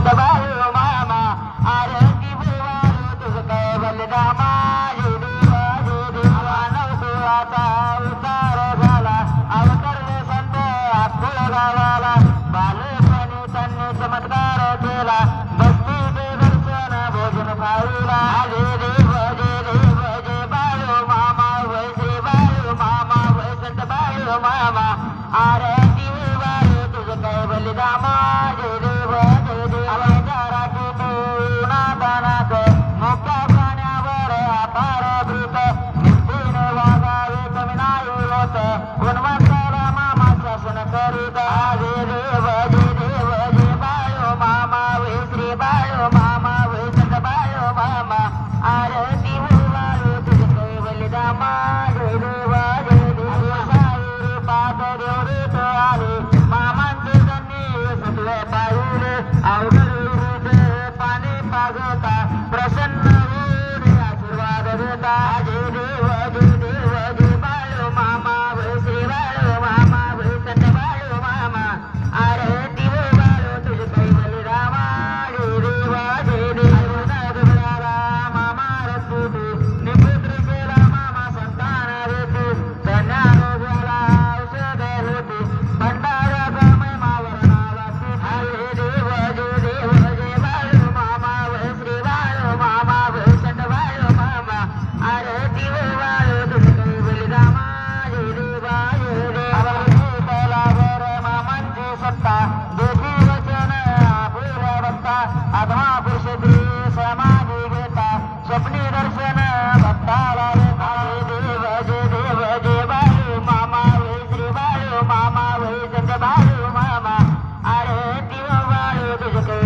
संत बाळू मामा आरती बुवाळू तुझं काय बलिदामा जय देवा जय देवा नवतो आता उतार झाला अवतरले संत अक्कल गावाला बालपणी त्यांनी चमत्कार केला भक्ती ते दर्शन भोजन खाऊला जय देव जय बाळू मामा वै श्री बाळू मामा वै संत बाळू मामा आरती बुवाळू तुझं काय बलिदामा जय देव अवताराची नादानात मोठ्या प्राण्यावर अपार भूत निष्ठेने वागावे कमी नाही होत गुणवंताला मामा शासन करीत जय देव जय बाळू मामा वै श्री बाळू मामा वै संत बाळू मामा आरती बुवाळू तुझं काय बलिदामा जय देव साई पाद देवरीत आले मामांचे जन्मी सत्व पाऊले अवघड पाणी पागता प्रसन्न होऊन आशीर्वाद देता जय देव जय बाळू मामा वै श्री बाळू मामा वै संत बाळू मामा आरती बुवाळू तुझं काय बलिदामा जय देव नागभराला मामा रत्तुटी निपुत्र केला मामा संतान रेती धन्या रोगाला औषध होती भंडाऱ्याचा महिमा वर्णाला जय देव जय बाळू मामा वै श्री बाळू मामा वै संत बाळू मामा आरती बुवाळू तुझं काय बलिदामा जय देव तलावर मामांची सत्ता देती वचन आपुल्या बघता आत्मा पुरुषी समाधी घेता स्वप्नी दर्शन भक्ताला जय देव जय बाळू मामा वै श्री बाळू मामा वै संत बाळू मामा आरती बुवाळू तुझं काय